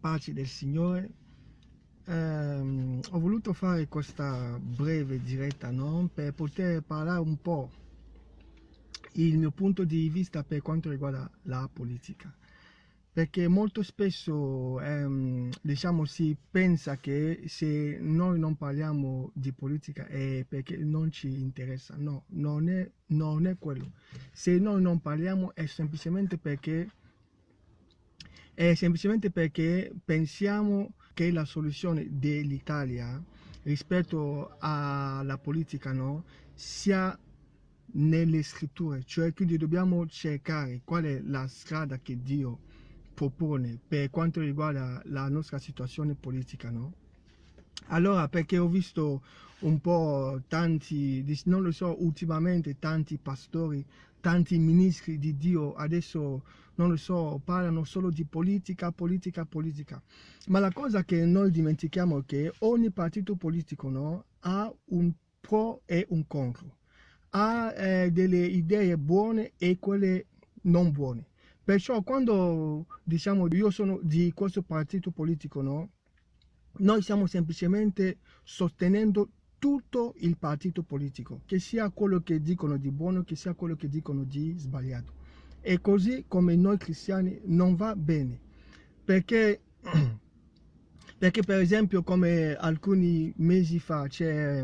pace del Signore. Ho voluto fare questa breve diretta, no? Per poter parlare un po' il mio punto di vista per quanto riguarda la politica, perché molto spesso diciamo si pensa che se noi non parliamo di politica è perché non ci interessa. No, non è quello. Se noi non parliamo è semplicemente perché pensiamo che la soluzione dell'Italia rispetto alla politica, no, sia nelle scritture, cioè quindi dobbiamo cercare qual è la strada che Dio propone per quanto riguarda la nostra situazione politica, no? Allora, perché ho visto un po' tanti, non lo so, ultimamente tanti pastori, tanti ministri di Dio, adesso non lo so, parlano solo di politica, politica, politica. Ma la cosa che noi dimentichiamo è che ogni partito politico, no, ha un pro e un contro, ha delle idee buone e quelle non buone. Perciò quando diciamo io sono di questo partito politico, no, noi stiamo semplicemente sostenendo tutto il partito politico, che sia quello che dicono di buono, che sia quello che dicono di sbagliato. E così come noi cristiani non va bene, perché, perché per esempio come alcuni mesi fa c'è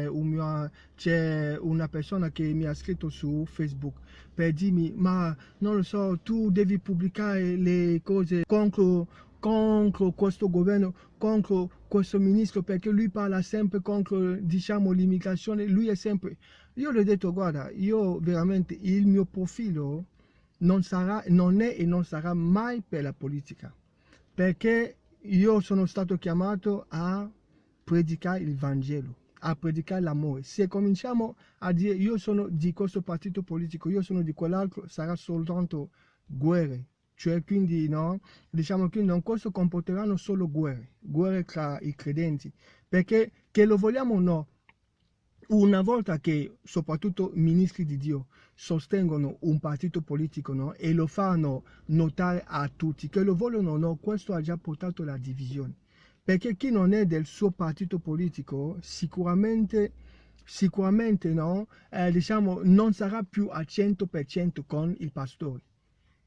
una persona che mi ha scritto su Facebook per dirmi: ma non lo so, tu devi pubblicare le cose contro questo governo, contro questo ministro, perché lui parla sempre contro, diciamo, l'immigrazione. Lui è sempre... Io le ho detto: guarda, io veramente il mio profilo non è e non sarà mai per la politica, perché io sono stato chiamato a predicare il Vangelo, a predicare l'amore. Se cominciamo a dire io sono di questo partito politico, io sono di quell'altro, sarà soltanto guerre. Cioè, quindi, no? Diciamo che non questo comporteranno solo guerre tra i credenti, perché che lo vogliamo o no, una volta che soprattutto ministri di Dio sostengono un partito politico, no, e lo fanno notare a tutti, che lo vogliono o no, questo ha già portato alla divisione. Perché chi non è del suo partito politico sicuramente no, diciamo, non sarà più al 100% con il pastore.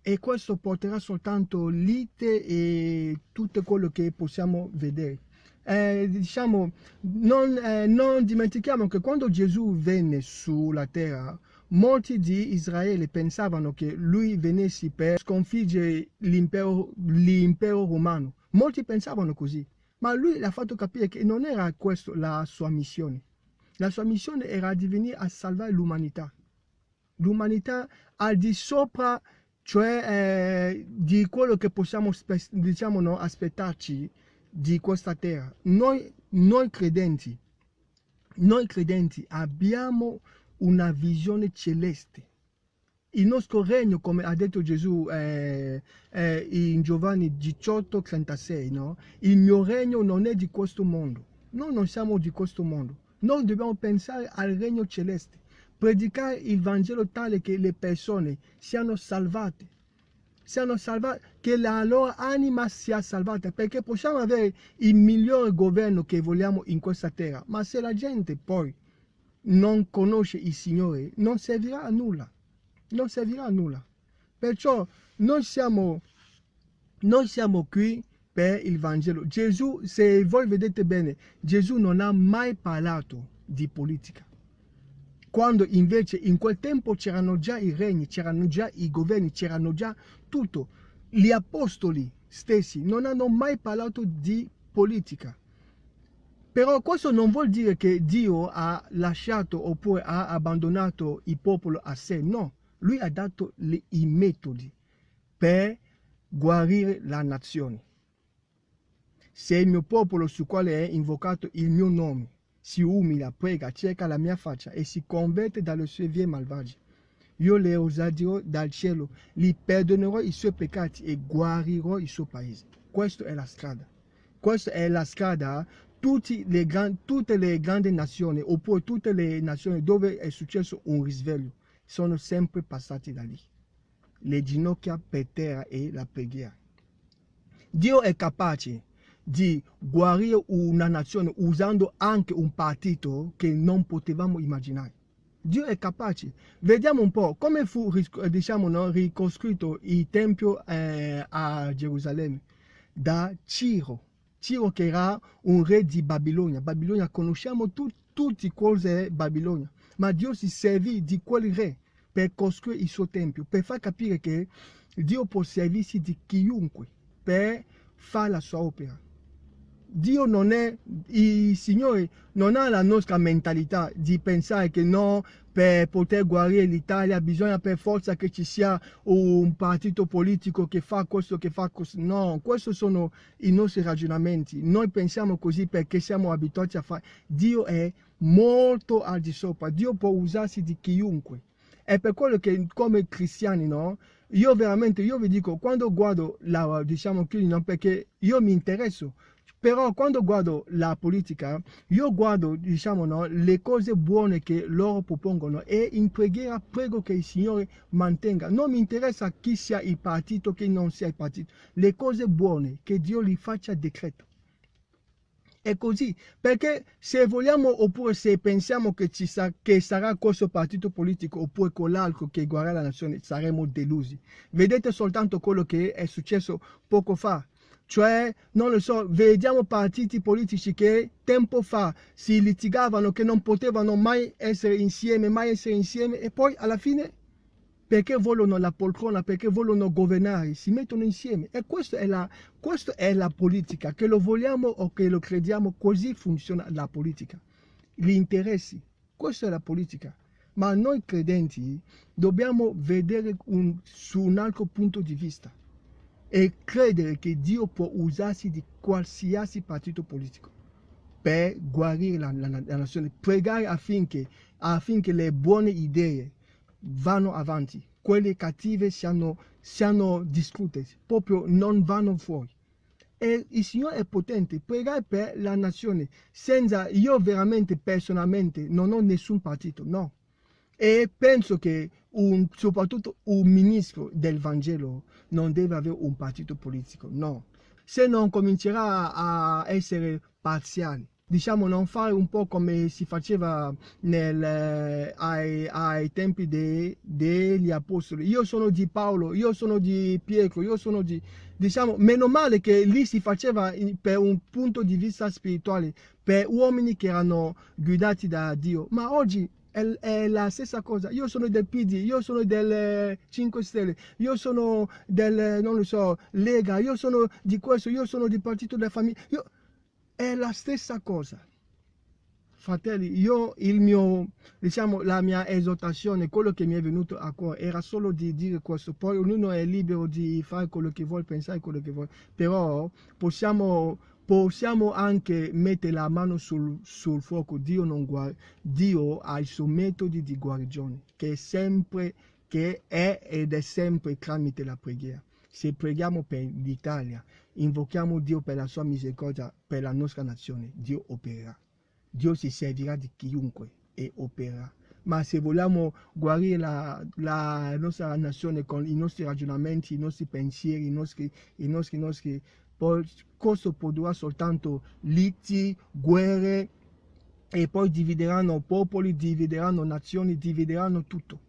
E questo porterà soltanto lite e tutto quello che possiamo vedere. Diciamo, non dimentichiamo che quando Gesù venne sulla terra, molti di Israele pensavano che lui venisse per sconfiggere l'impero romano. Molti pensavano così, ma lui ha fatto capire che non era questa la sua missione. La sua missione era di venire a salvare l'umanità. L'umanità al di sopra, cioè di quello che possiamo, diciamo, no, aspettarci di questa terra. Noi credenti abbiamo una visione celeste. Il nostro regno, come ha detto Gesù in Giovanni 18,36, no? Il mio regno non è di questo mondo. Noi non siamo di questo mondo. Noi dobbiamo pensare al regno celeste, predicare il Vangelo tale che le persone siano salvate, che la loro anima sia salvata, perché possiamo avere il migliore governo che vogliamo in questa terra, ma se la gente poi non conosce il Signore, non servirà a nulla. Non servirà a nulla. Perciò noi siamo qui per il Vangelo. Gesù, se voi vedete bene, Gesù non ha mai parlato di politica. Quando invece in quel tempo c'erano già i regni, c'erano già i governi, c'erano già tutto. Gli apostoli stessi non hanno mai parlato di politica. Però questo non vuol dire che Dio ha lasciato oppure ha abbandonato il popolo a sé, no. Lui ha dato i metodi per guarire la nazione. Se il mio popolo, sul quale è invocato il mio nome, si umila, prega, cerca la mia faccia e si converte dalle sue vie malvagie, io le esaudierò dal cielo, gli perdonerò i suoi peccati e guarirò il suo paese. Questa è la strada. Questa è la strada. Tutte le grandi nazioni, oppure tutte le nazioni dove è successo un risveglio, sono sempre passati da lì. Le ginocchia per terra e la preghiera. Dio è capace di guarire una nazione usando anche un partito che non potevamo immaginare. Dio è capace. Vediamo un po' come fu, diciamo, no, ricostruito il Tempio a Gerusalemme da Ciro. Ciro che era un re di Babilonia. Babilonia, conosciamo tutti cos'è Babilonia, ma Dio si servì di quel re per costruire il suo Tempio, per far capire che Dio può servirsi di chiunque per fare la sua opera. Dio non è, il Signore non ha la nostra mentalità di pensare che no, per poter guarire l'Italia bisogna per forza che ci sia un partito politico che fa questo, che fa questo. No, questi sono i nostri ragionamenti. Noi pensiamo così perché siamo abituati a fare. Dio è molto al di sopra, Dio può usarsi di chiunque. È per quello che come cristiani, no? Io veramente, io vi dico, quando guardo la, diciamo, no, perché io mi interesso, però quando guardo la politica, io guardo, diciamo, no, le cose buone che loro propongono e in preghiera prego che il Signore mantenga. Non mi interessa chi sia il partito, chi non sia il partito. Le cose buone, che Dio li faccia decreto. È così, perché se vogliamo oppure se pensiamo che, che sarà questo partito politico oppure quell'altro che guarda la nazione, saremo delusi. Vedete soltanto quello che è successo poco fa. Cioè, non lo so, vediamo partiti politici che tempo fa si litigavano, che non potevano mai essere insieme e poi alla fine, perché vogliono la poltrona, perché vogliono governare, si mettono insieme. E questa è la politica, che lo vogliamo o che lo crediamo, così funziona la politica. Gli interessi, questa è la politica. Ma noi credenti dobbiamo vedere su un altro punto di vista e credere che Dio può usarsi di qualsiasi partito politico per guarire la nazione, pregare affinché le buone idee vanno avanti, quelle cattive siano distrutte, proprio non vanno fuori. E il Signore è potente, pregare per la nazione, senza, io veramente personalmente non ho nessun partito, no. E penso che soprattutto un ministro del Vangelo non deve avere un partito politico, no. Se non comincerà a essere parziali, diciamo non fare un po' come si faceva ai tempi degli apostoli. Io sono di Paolo, io sono di Pietro, io sono di... Diciamo, meno male che lì si faceva per un punto di vista spirituale, per uomini che erano guidati da Dio, ma oggi è la stessa cosa. Io sono del PD, io sono del 5 Stelle, io sono del, non lo so, Lega, io sono di questo, io sono del Partito della Famiglia. È la stessa cosa. Fratelli, diciamo, la mia esortazione, quello che mi è venuto a cuore, era solo di dire questo. Poi ognuno è libero di fare quello che vuole, pensare quello che vuole, però possiamo anche mettere la mano sul fuoco. Dio non guarda, Dio ha i suoi metodi di guarigione, che è ed è sempre tramite la preghiera. Se preghiamo per l'Italia, invochiamo Dio per la sua misericordia, per la nostra nazione, Dio opererà. Dio si servirà di chiunque e opererà. Ma se vogliamo guarire la nostra nazione con i nostri ragionamenti, i nostri pensieri, i nostri poi questo produrrà soltanto liti, guerre, e poi divideranno popoli, divideranno nazioni, divideranno tutto.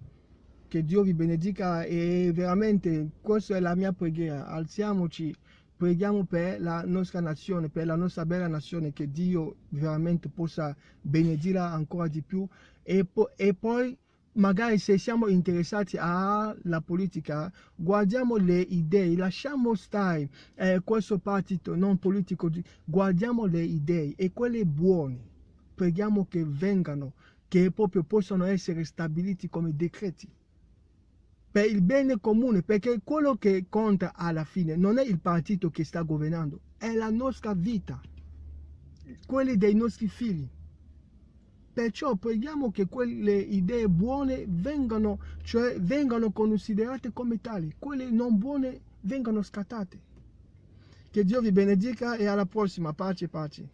Che Dio vi benedica e veramente questa è la mia preghiera. Alziamoci, preghiamo per la nostra nazione, per la nostra bella nazione, che Dio veramente possa benedirla ancora di più e poi magari se siamo interessati alla politica, guardiamo le idee, lasciamo stare questo partito non politico, guardiamo le idee e quelle buone, preghiamo che vengano, che proprio possano essere stabiliti come decreti per il bene comune, perché quello che conta alla fine non è il partito che sta governando, è la nostra vita, quelle dei nostri figli. Perciò preghiamo che quelle idee buone vengano considerate come tali, quelle non buone vengano scattate. Che Dio vi benedica e alla prossima. Pace, pace.